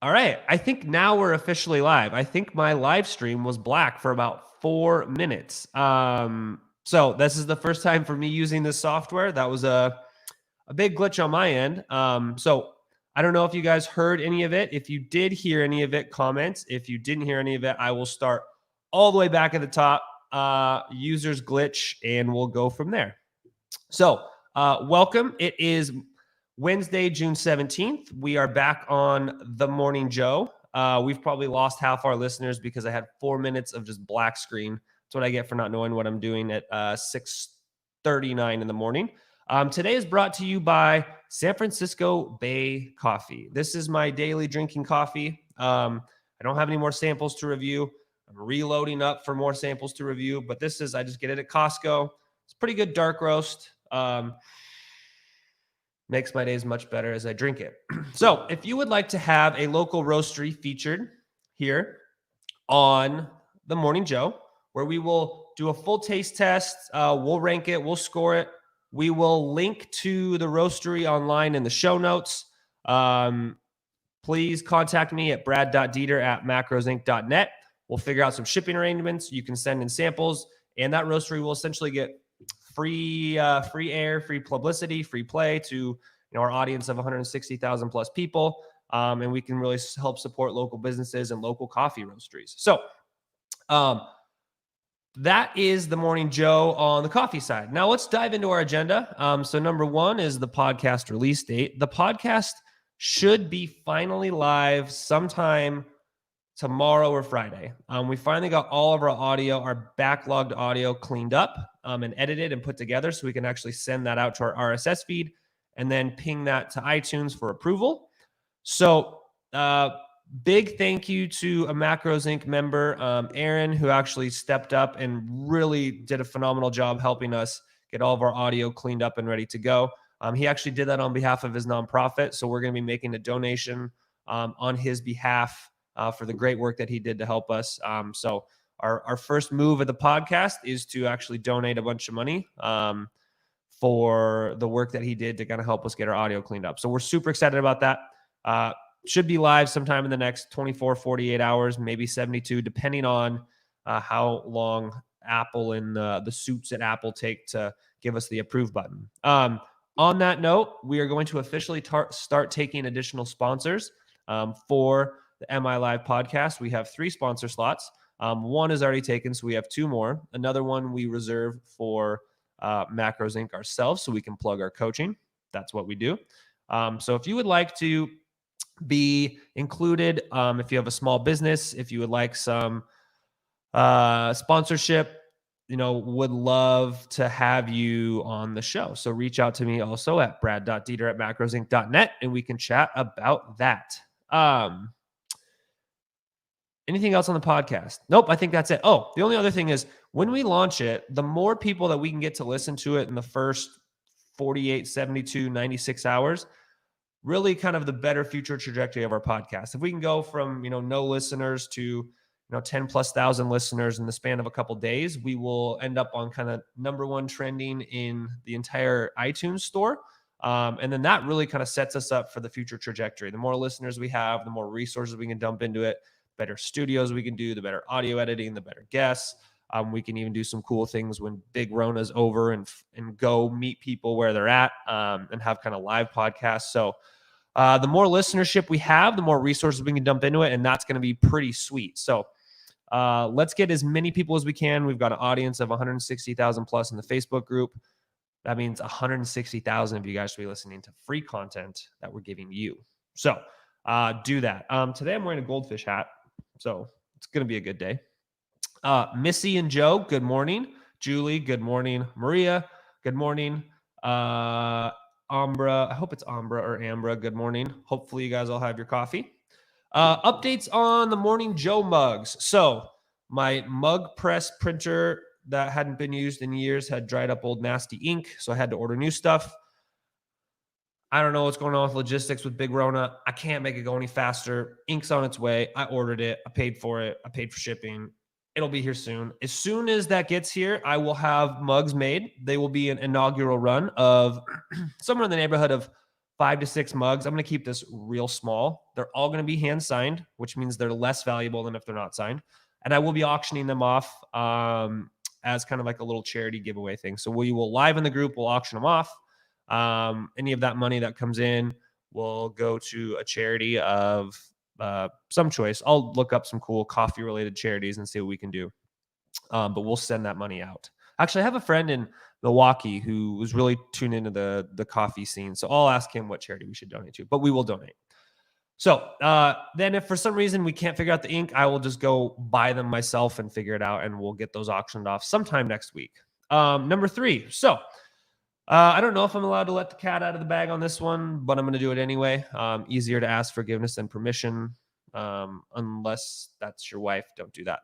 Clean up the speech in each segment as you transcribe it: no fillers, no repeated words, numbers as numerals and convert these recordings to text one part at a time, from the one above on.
All right. I think now we're officially live. I think my live stream was black for about 4 minutes. So this is the first time for me using this software. That was a big glitch on my end. So I don't know if you guys heard any of it. If you did hear any of it, comments. If you didn't hear any of it, I will start all the way back at the top, users glitch, and we'll go from there. So welcome. It is Wednesday, June 17th. We are back on The Morning Joe. We've probably lost half our listeners because I had 4 minutes of just black screen. That's what I get for not knowing what I'm doing at 6:39 in the morning. Today is brought to you by San Francisco Bay Coffee. This is my daily drinking coffee. I don't have any more samples to review. I'm reloading up for more samples to review, but I just get it at Costco. It's pretty good dark roast. Makes my days much better as I drink it. So if you would like to have a local roastery featured here on The Morning Joe, where we will do a full taste test, we'll rank it, we'll score it. We will link to the roastery online in the show notes. Please contact me at brad.dieter@macrosinc.net. We'll figure out some shipping arrangements. You can send in samples, and that roastery will essentially get free air, free publicity, free play to our audience of 160,000 plus people, and we can really help support local businesses and local coffee roasteries. So that is The Morning Joe on the coffee side. Now let's dive into our agenda. So number one is the podcast release date. The podcast should be finally live sometime tomorrow or Friday. We finally got all of our audio, our backlogged audio cleaned up and edited and put together so we can actually send that out to our RSS feed and then ping that to iTunes for approval. So big thank you to a Macros Inc. member, Aaron, who actually stepped up and really did a phenomenal job helping us get all of our audio cleaned up and ready to go. He actually did that on behalf of his nonprofit. So we're going to be making a donation on his behalf for the great work that he did to help us. So our first move of the podcast is to actually donate a bunch of money for the work that he did to kind of help us get our audio cleaned up. So we're super excited about that. Should be live sometime in the next 24, 48 hours, maybe 72, depending on how long Apple and the suits at Apple take to give us the approve button. On that note, we are going to officially start taking additional sponsors for the MI Live podcast. We have 3 sponsor slots. One is already taken, so we have 2 more. Another one we reserve for Macros Inc. ourselves, so we can plug our coaching. That's what we do. So if you would like to be included, if you have a small business, if you would like some sponsorship, would love to have you on the show. So reach out to me also at brad.dieter@macrosinc.net, and we can chat about that. Anything else on the podcast? Nope, I think that's it. Oh, the only other thing is when we launch it, the more people that we can get to listen to it in the first 48, 72, 96 hours, really kind of the better future trajectory of our podcast. If we can go from, no listeners to, 10 plus thousand listeners in the span of a couple of days, we will end up on kind of number 1 trending in the entire iTunes store. And then that really kind of sets us up for the future trajectory. The more listeners we have, the more resources we can dump into it, better studios we can do, the better audio editing, the better guests. We can even do some cool things when Big Rona's over and go meet people where they're at and have kind of live podcasts. So the more listenership we have, the more resources we can dump into it, and that's going to be pretty sweet. So let's get as many people as we can. We've got an audience of 160,000 plus in the Facebook group. That means 160,000 of you guys should be listening to free content that we're giving you. So do that. Today I'm wearing a goldfish hat, so it's going to be a good day. Missy and Joe, good morning. Julie, good morning. Maria, good morning. Ambra, I hope it's Ambra or Ambra, good morning. Hopefully you guys all have your coffee. Updates on the Morning Joe mugs. So my mug press printer that hadn't been used in years had dried up old nasty ink, so I had to order new stuff. I don't know what's going on with logistics with Big Rona. I can't make it go any faster. Ink's on its way. I ordered it. I paid for it. I paid for shipping. It'll be here soon. As soon as that gets here, I will have mugs made. They will be an inaugural run of somewhere in the neighborhood of 5 to 6 mugs. I'm going to keep this real small. They're all going to be hand signed, which means they're less valuable than if they're not signed. And I will be auctioning them off as kind of like a little charity giveaway thing. So we will live in the group, we'll auction them off. Any of that money that comes in will go to a charity of some choice. I'll look up some cool coffee related charities and see what we can do. But we'll send that money out. Actually, I have a friend in Milwaukee who was really tuned into the coffee scene. So I'll ask him what charity we should donate to, but we will donate. So then if for some reason we can't figure out the ink, I will just go buy them myself and figure it out, and we'll get those auctioned off sometime next week. Number 3. So I don't know if I'm allowed to let the cat out of the bag on this one, but I'm going to do it anyway. Easier to ask forgiveness than permission. Unless that's your wife, don't do that.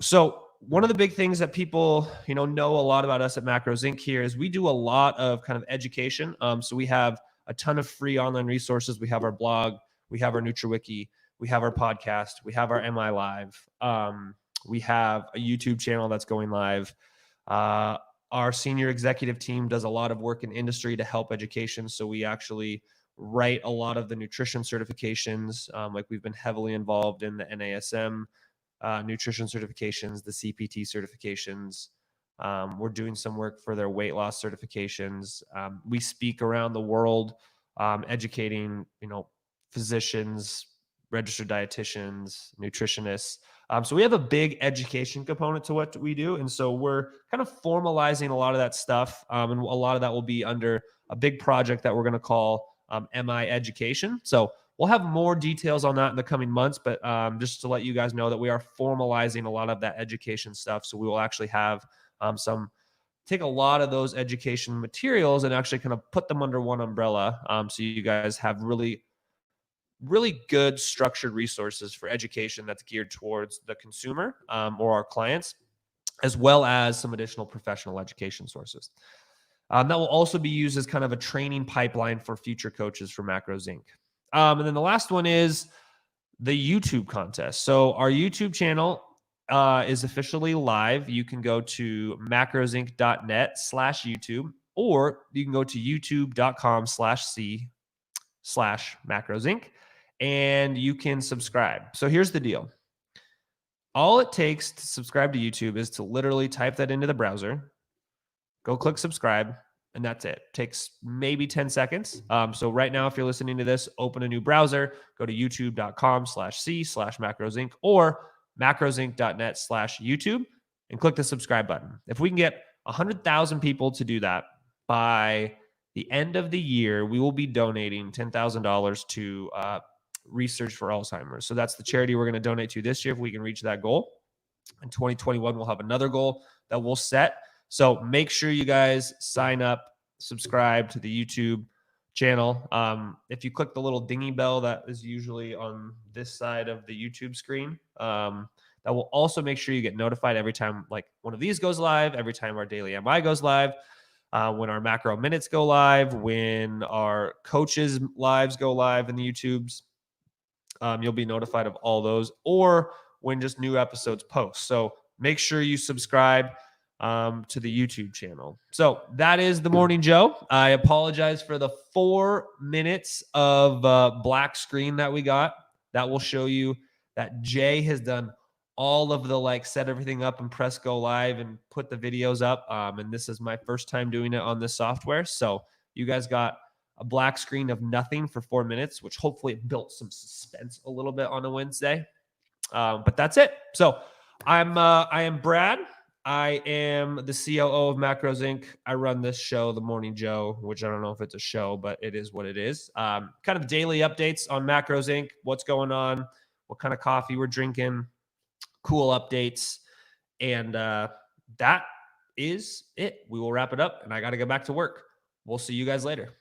So one of the big things that people, know a lot about us at Macros Inc. here is we do a lot of kind of education. So we have a ton of free online resources. We have our blog, we have our NutriWiki, we have our podcast, we have our MI Live. We have a YouTube channel that's going live. Our senior executive team does a lot of work in industry to help education. So we actually write a lot of the nutrition certifications. Like we've been heavily involved in the NASM nutrition certifications, the CPT certifications. We're doing some work for their weight loss certifications. We speak around the world, educating, physicians, registered dietitians, nutritionists. So we have a big education component to what we do. And so we're kind of formalizing a lot of that stuff. And a lot of that will be under a big project that we're going to call MI Education. So we'll have more details on that in the coming months, but just to let you guys know that we are formalizing a lot of that education stuff. So we will actually have take a lot of those education materials and actually kind of put them under one umbrella. So you guys have really, really good structured resources for education that's geared towards the consumer or our clients, as well as some additional professional education sources. That will also be used as kind of a training pipeline for future coaches for Macros Inc. And then the last one is the YouTube contest. So our YouTube channel is officially live. You can go to macrosinc.net/YouTube, or you can go to youtube.com/c/macrosinc, and you can subscribe. So here's the deal. All it takes to subscribe to YouTube is to literally type that into the browser, go click subscribe, and that's it. Takes maybe 10 seconds. So right now, if you're listening to this, open a new browser, go to youtube.com/c/macrosinc or macrosinc.net/YouTube and click the subscribe button. If we can get 100,000 people to do that by the end of the year, we will be donating $10,000 to Research for Alzheimer's. So that's the charity we're going to donate to this year if we can reach that goal. In 2021, we'll have another goal that we'll set. So make sure you guys sign up, subscribe to the YouTube channel. If you click the little dingy bell that is usually on this side of the YouTube screen, that will also make sure you get notified every time like one of these goes live, every time our daily MI goes live, when our macro minutes go live, when our coaches lives go live in the YouTubes. You'll be notified of all those, or when just new episodes post. So make sure you subscribe to the YouTube channel. So that is the Morning Joe. I apologize for the 4 minutes of black screen that we got. That will show you that Jay has done all of the set everything up and press go live and put the videos up. And this is my first time doing it on this software. So you guys got a black screen of nothing for 4 minutes, which hopefully built some suspense a little bit on a Wednesday. But that's it. So I am Brad. I am the COO of Macros Inc. I run this show, The Morning Joe, which I don't know if it's a show, but it is what it is. Kind of daily updates on Macros Inc., what's going on, what kind of coffee we're drinking, cool updates. And that is it. We will wrap it up, and I got to go back to work. We'll see you guys later.